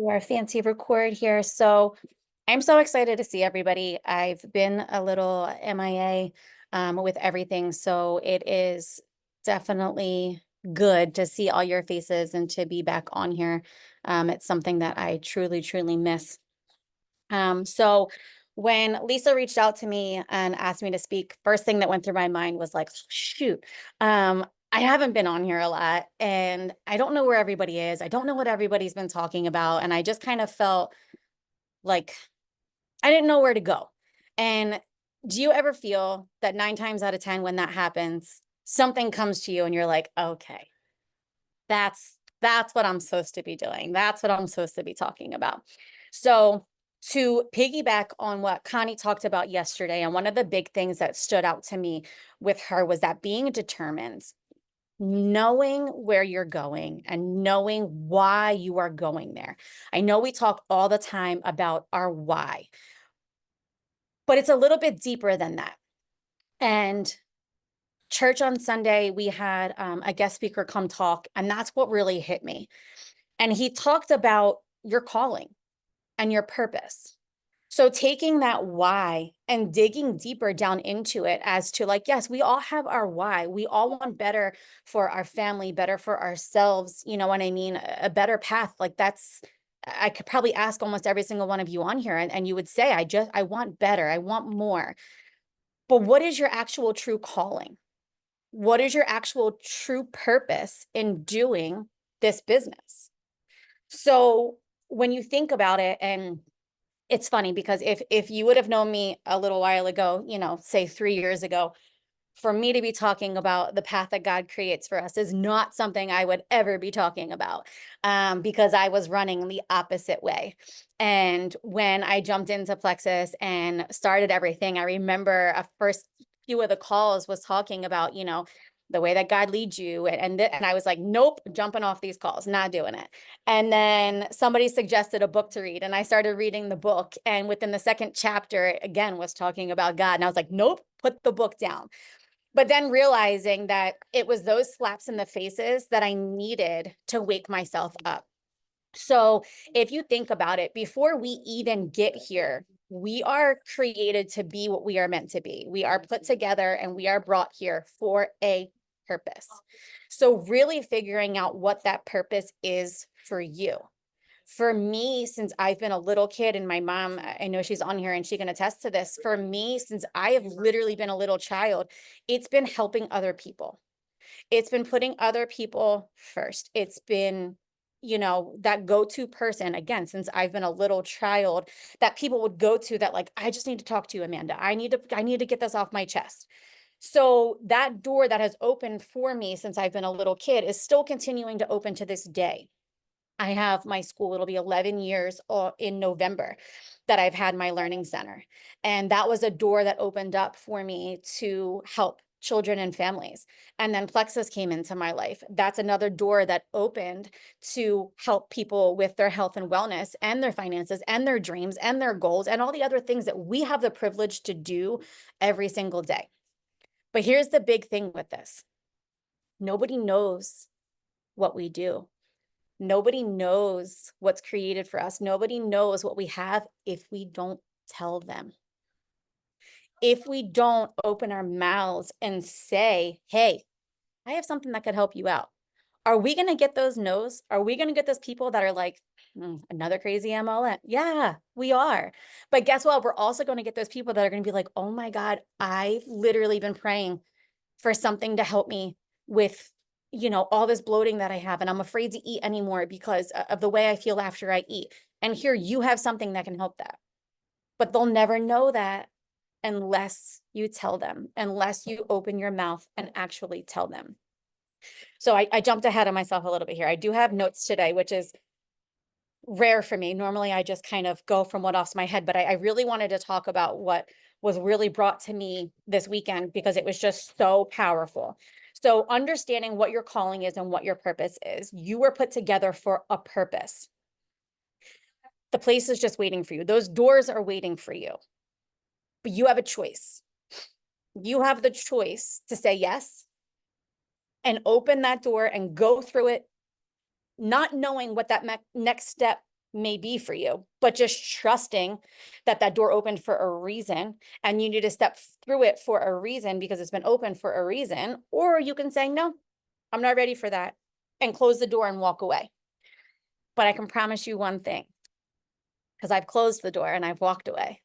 Our fancy record here. So I'm so excited to see everybody. I've been a little MIA with everything. So it is definitely good to see all your faces and to be back on here. It's something that I truly, truly miss. So when Lisa reached out to me and asked me to speak, first thing that went through my mind was like, shoot, I haven't been on here a lot and I don't know where everybody is. I don't know what everybody's been talking about. And I just kind of felt like I didn't know where to go. And do you ever feel that 9 times out of 10, when that happens, something comes to you and you're like, okay, that's what I'm supposed to be doing. That's what I'm supposed to be talking about. So to piggyback on what Connie talked about yesterday, and one of the big things that stood out to me with her was that being determined, knowing where you're going and knowing why you are going there. I know we talk all the time about our why, but it's a little bit deeper than that. And church on Sunday, we had a guest speaker come talk, and that's what really hit me. And he talked about your calling and your purpose. So taking that why and digging deeper down into it as to like, yes, we all have our why. We all want better for our family, better for ourselves. You know what I mean? A better path. Like I could probably ask almost every single one of you on here and you would say, I want better. I want more. But what is your actual true calling? What is your actual true purpose in doing this business? So when you think about it, and it's funny because if you would have known me a little while ago, say 3 years ago, for me to be talking about the path that God creates for us is not something I would ever be talking about, because I was running the opposite way. And when I jumped into Plexus and started everything, I remember a first few of the calls was talking about, the way that God leads you. And I was like, nope, jumping off these calls, not doing it. And then somebody suggested a book to read, and I started reading the book. And within the second chapter, again, was talking about God. And I was like, nope, put the book down. But then realizing that it was those slaps in the faces that I needed to wake myself up. So if you think about it, before we even get here, we are created to be what we are meant to be. We are put together and we are brought here for a purpose. So really figuring out what that purpose is for you. For me, since I've been a little kid, and my mom, I know she's on here and she can attest to this. For me, since I have literally been a little child, it's been helping other people. It's been putting other people first. It's been, that go-to person, again, since I've been a little child, that people would go to, that like, I just need to talk to you, Amanda. I need to get this off my chest. So that door that has opened for me since I've been a little kid is still continuing to open to this day. I have my school, it'll be 11 years in November that I've had my learning center. And that was a door that opened up for me to help children and families. And then Plexus came into my life. That's another door that opened to help people with their health and wellness and their finances and their dreams and their goals and all the other things that we have the privilege to do every single day. But here's the big thing with this. Nobody knows what we do. Nobody knows what's created for us. Nobody knows what we have if we don't tell them. If we don't open our mouths and say, hey, I have something that could help you out. Are we going to get those no's? Are we going to get those people that are like, another crazy MLM? Yeah, we are. But guess what? We're also going to get those people that are going to be like, oh my God, I've literally been praying for something to help me with all this bloating that I have, and I'm afraid to eat anymore because of the way I feel after I eat. And here you have something that can help that. But they'll never know that unless you tell them, unless you open your mouth and actually tell them. So I jumped ahead of myself a little bit here. I do have notes today, which is rare for me. Normally I just kind of go from what offs my head, but I really wanted to talk about what was really brought to me this weekend because it was just so powerful. So understanding what your calling is and what your purpose is, you were put together for a purpose. The place is just waiting for you. Those doors are waiting for you, but you have a choice. You have the choice to say yes and open that door and go through it, not knowing what that next step may be for you, but just trusting that that door opened for a reason and you need to step through it for a reason because it's been open for a reason. Or you can say, no, I'm not ready for that, and close the door and walk away. But I can promise you one thing, because I've closed the door and I've walked away,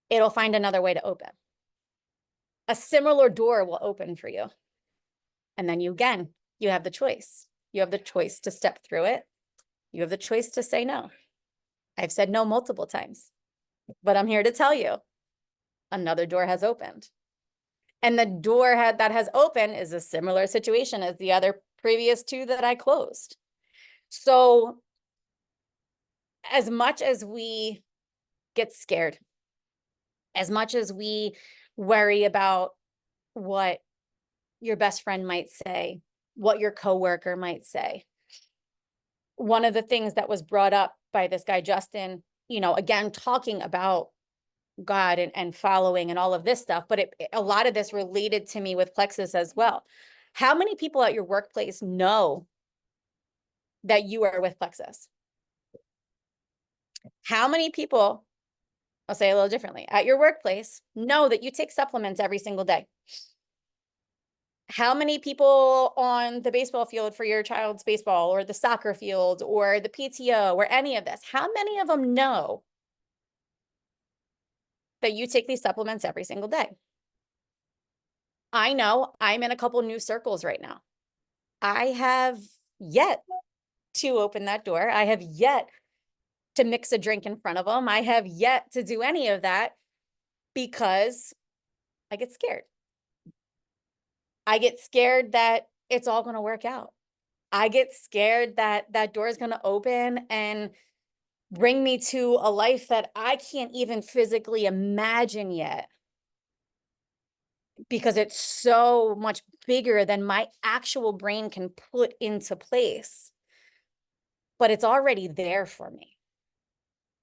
it'll find another way to open. A similar door will open for you. And then you have the choice. You have the choice to step through it. You have the choice to say no. I've said no multiple times, but I'm here to tell you another door has opened. And the door that has opened is a similar situation as the other previous two that I closed. So as much as we get scared, as much as we worry about what your best friend might say, what your coworker might say, one of the things that was brought up by this guy, Justin, again, talking about God and following and all of this stuff, but a lot of this related to me with Plexus as well. How many people at your workplace know that you are with Plexus? How many people, I'll say it a little differently, at your workplace know that you take supplements every single day? How many people on the baseball field for your child's baseball, or the soccer field, or the PTO, or any of this, how many of them know that you take these supplements every single day? I know I'm in a couple new circles right now. I have yet to open that door. I have yet to mix a drink in front of them. I have yet to do any of that because I get scared. I get scared that it's all going to work out. I get scared that that door is going to open and bring me to a life that I can't even physically imagine yet, because it's so much bigger than my actual brain can put into place. But it's already there for me.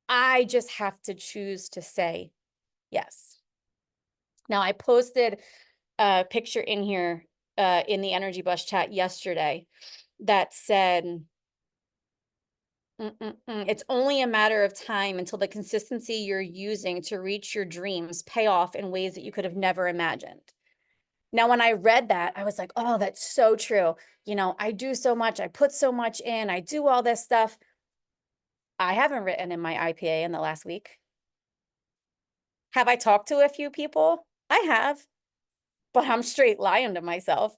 I just have to choose to say yes. Now, I posted a picture in here in the Energy Bus chat yesterday that said, it's only a matter of time until the consistency you're using to reach your dreams pay off in ways that you could have never imagined. Now, when I read that, I was like, oh, that's so true. I do so much. I put so much in. I do all this stuff. I haven't written in my IPA in the last week. Have I talked to a few people? I have, but I'm straight lying to myself.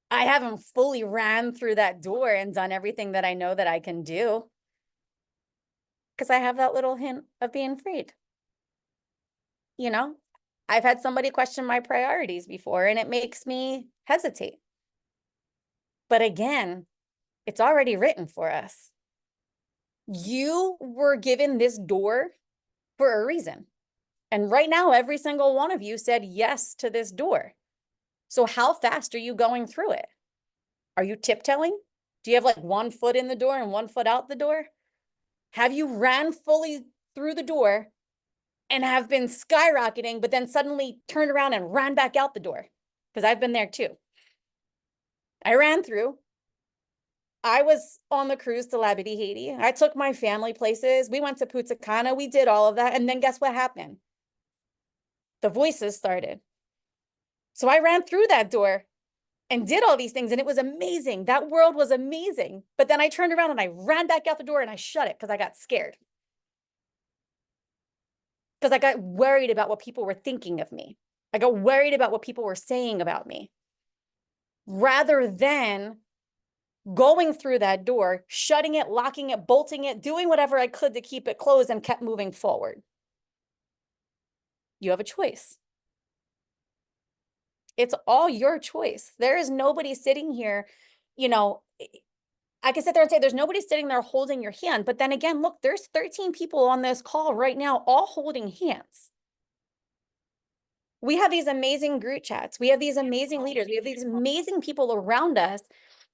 I haven't fully ran through that door and done everything that I know that I can do, because I have that little hint of being afraid. I've had somebody question my priorities before, and it makes me hesitate. But again, it's already written for us. You were given this door for a reason. And right now, every single one of you said yes to this door. So how fast are you going through it? Are you tiptoeing? Do you have like 1 foot in the door and 1 foot out the door? Have you ran fully through the door and have been skyrocketing, but then suddenly turned around and ran back out the door? Because I've been there too. I ran through. I was on the cruise to Labadee, Haiti. I took my family places. We went to Punta Cana. We did all of that. And then guess what happened? The voices started. So I ran through that door and did all these things, and it was amazing. That world was amazing. But then I turned around and I ran back out the door and I shut it because I got scared. Because I got worried about what people were thinking of me. I got worried about what people were saying about me. Rather than going through that door, shutting it, locking it, bolting it, doing whatever I could to keep it closed, and kept moving forward. You have a choice. It's all your choice. There is nobody sitting here, I can sit there and say there's nobody sitting there holding your hand. But then again, look, there's 13 people on this call right now, all holding hands. We have these amazing group chats. We have these amazing leaders. We have these amazing people around us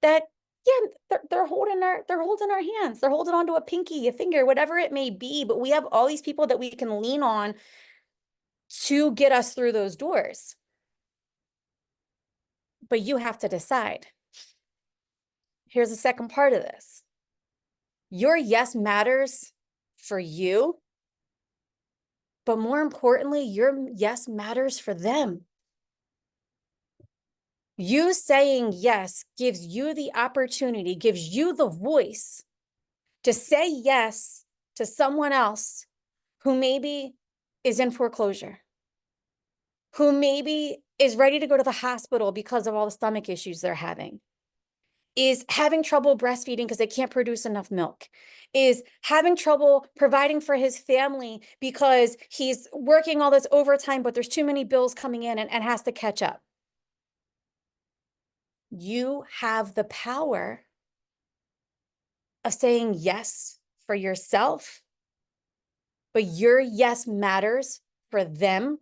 that, yeah, they're holding our hands. They're holding onto a pinky, a finger, whatever it may be. But we have all these people that we can lean on to get us through those doors. But you have to decide. Here's the second part of this. Your yes matters for you, but more importantly, your yes matters for them. You saying yes gives you the opportunity, gives you the voice to say yes to someone else who maybe is in foreclosure, who maybe is ready to go to the hospital because of all the stomach issues they're having, is having trouble breastfeeding because they can't produce enough milk, is having trouble providing for his family because he's working all this overtime, but there's too many bills coming in and has to catch up. You have the power of saying yes for yourself, but your yes matters for them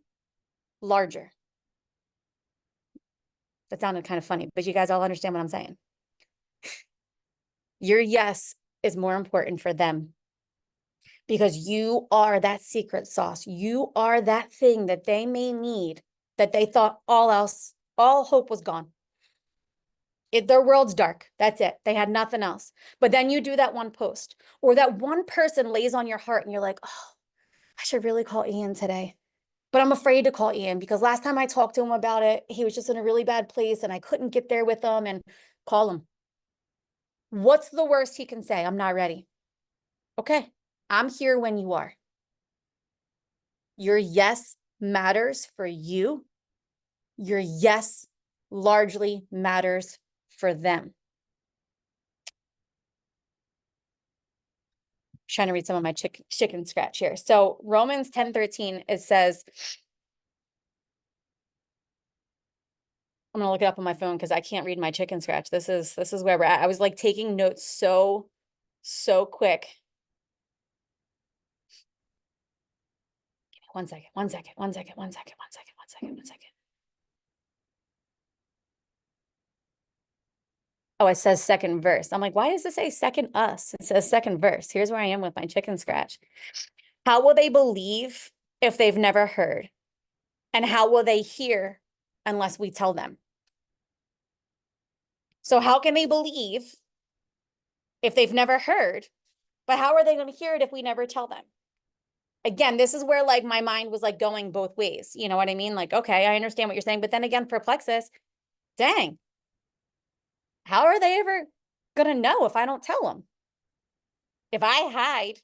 larger. That sounded kind of funny, but you guys all understand what I'm saying. Your yes is more important for them because you are that secret sauce. You are that thing that they may need, that they thought all hope was gone. Their world's dark. That's it. They had nothing else. But then you do that one post, or that one person lays on your heart and you're like, oh, I should really call Ian today. But I'm afraid to call Ian because last time I talked to him about it, he was just in a really bad place and I couldn't get there with him. And call him. What's the worst he can say? I'm not ready. Okay, I'm here when you are. Your yes matters for you. Your yes largely matters for them. I'm trying to read some of my chicken scratch here. So Romans 10:13, it says, I'm gonna look it up on my phone because I can't read my chicken scratch. This is where we're at. I was like taking notes so quick. Give me 1 second, 1 second, 1 second, 1 second, 1 second, 1 second, 1 second. Oh, it says second verse. I'm like, why does it say second us? It says second verse. Here's where I am with my chicken scratch. How will they believe if they've never heard? And how will they hear unless we tell them? So how can they believe if they've never heard? But how are they going to hear it if we never tell them? Again, this is where like my mind was like going both ways. You know what I mean? Like, okay, I understand what you're saying. But then again, for Plexus, dang, how are they ever going to know if I don't tell them? If I hide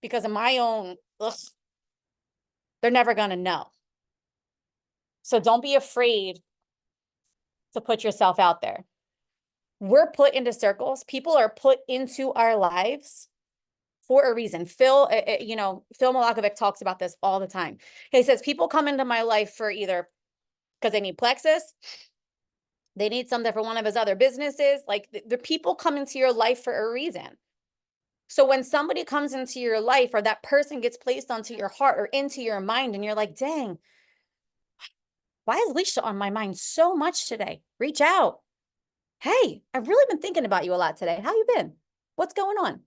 because of my own, they're never going to know. So don't be afraid to put yourself out there. We're put into circles. People are put into our lives for a reason. Phil Malakovic talks about this all the time. He says, people come into my life for either because they need Plexus, they need something for one of his other businesses. Like the people come into your life for a reason. So when somebody comes into your life or that person gets placed onto your heart or into your mind and you're like, dang, why is Leisha on my mind so much today? Reach out. Hey, I've really been thinking about you a lot today. How you been? What's going on?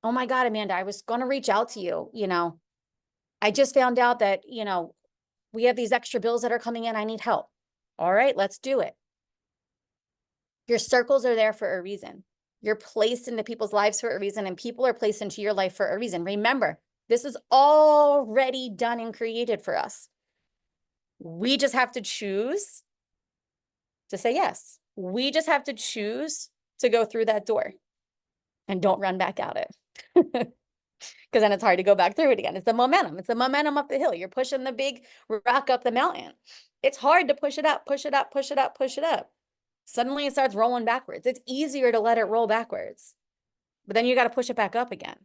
Oh my God, Amanda, I was going to reach out to you. I just found out that, we have these extra bills that are coming in. I need help. All right, let's do it. Your circles are there for a reason. You're placed into people's lives for a reason, and people are placed into your life for a reason. Remember, this is already done and created for us. We just have to choose to say yes. We just have to choose to go through that door and don't run back out it. Because then it's hard to go back through it again. It's the momentum. It's the momentum up the hill. You're pushing the big rock up the mountain. It's hard to push it up, push it up, push it up, push it up. Suddenly it starts rolling backwards. It's easier to let it roll backwards. But then you got to push it back up again.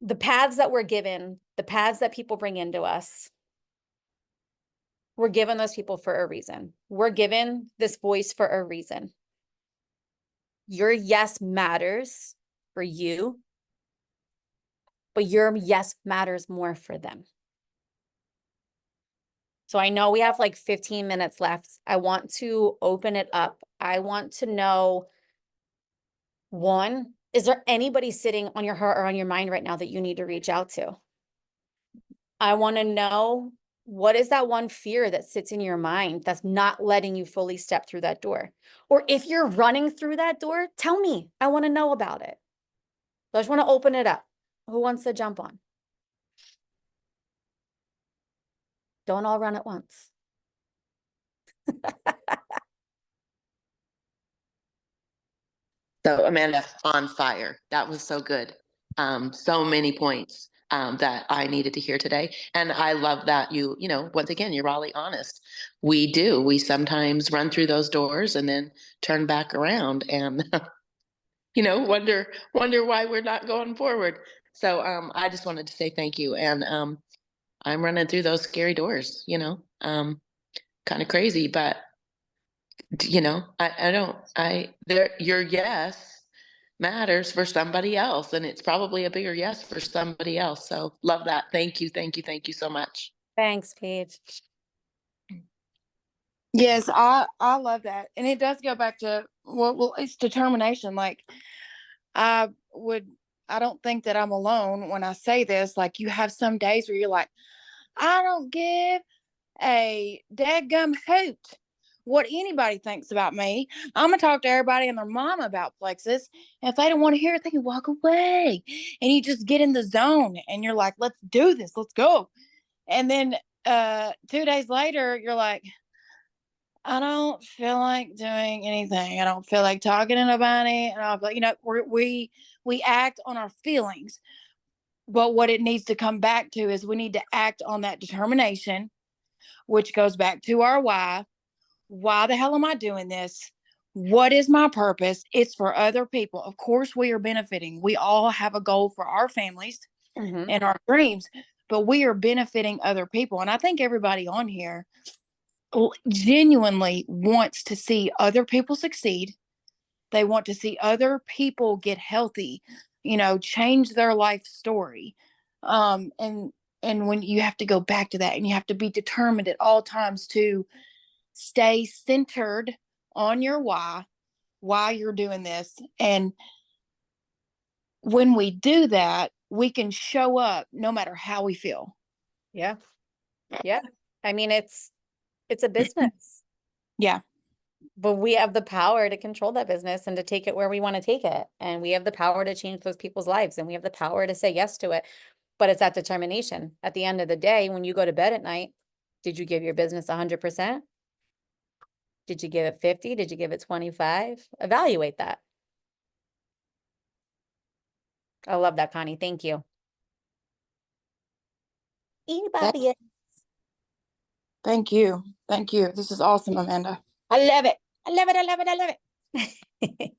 The paths that we're given, the paths that people bring into us, we're given those people for a reason. We're given this voice for a reason. Your yes matters for you, but your yes matters more for them. So I know we have like 15 minutes left. I want to open it up. I want to know, one, is there anybody sitting on your heart or on your mind right now that you need to reach out to? I want to know What is that one fear that sits in your mind that's not letting you fully step through that door? Or if you're running through that door, tell me. I want to know about it. I just want to open it up. Who wants to jump on? Don't all run at once. So Amanda, on fire. That was so good. So many points that I needed to hear today. And I love that once again, you're really honest. We do. We sometimes run through those doors and then turn back around and wonder why we're not going forward. So I just wanted to say thank you. And I'm running through those scary doors, kind of crazy, but I don't, your yes matters for somebody else, and it's probably a bigger yes for somebody else. So love that. Thank you. Thank you. Thank you so much. Thanks, Paige. Yes, I love that. And it does go back to well, it's determination. Like I would I don't think that I'm alone when I say this. Like you have some days where you're like, I don't give a dadgum hoot what anybody thinks about me. I'm gonna talk to everybody and their mom about Plexus. And if they don't want to hear it, they can walk away. And you just get in the zone and you're like, let's do this, let's go. And then 2 days later, you're like, I don't feel like doing anything. I don't feel like talking to nobody. And I'll, we act on our feelings, but what it needs to come back to is we need to act on that determination, which goes back to our why. Why the hell am I doing this? What is my purpose? It's for other people. Of course, we are benefiting. We all have a goal for our families and our dreams, but we are benefiting other people. And I think everybody on here genuinely wants to see other people succeed. They want to see other people get healthy, change their life story. And when you have to go back to that and you have to be determined at all times to stay centered on your why you're doing this. And when we do that, we can show up no matter how we feel. Yeah. Yeah. I mean, it's a business. Yeah. But we have the power to control that business and to take it where we want to take it. And we have the power to change those people's lives. And we have the power to say yes to it. But it's that determination. At the end of the day, when you go to bed at night, did you give your business 100%? Did you give it 50? Did you give it 25? Evaluate that. I love that, Connie. Thank you. Anybody else? Thank you. Thank you. This is awesome, Amanda. I love it. I love it. I love it. I love it.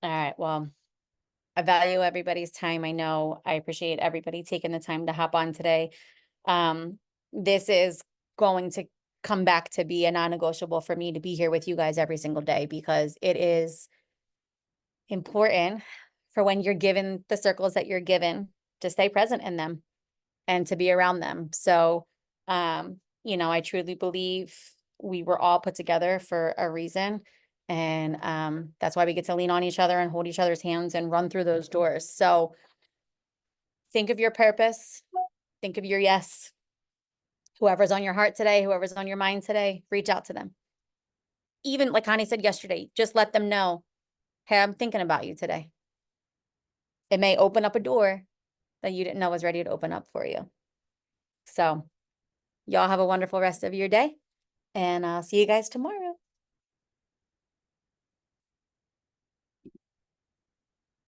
All right. Well, I value everybody's time. I know I appreciate everybody taking the time to hop on today. This is going to come back to be a non-negotiable for me to be here with you guys every single day, because it is important for when you're given the circles that you're given to stay present in them and to be around them. So, I truly believe we were all put together for a reason. And that's why we get to lean on each other and hold each other's hands and run through those doors. So think of your purpose. Think of your yes. Whoever's on your heart today, whoever's on your mind today, reach out to them. Even like Connie said yesterday, just let them know, hey, I'm thinking about you today. It may open up a door that you didn't know was ready to open up for you. So y'all have a wonderful rest of your day, and I'll see you guys tomorrow.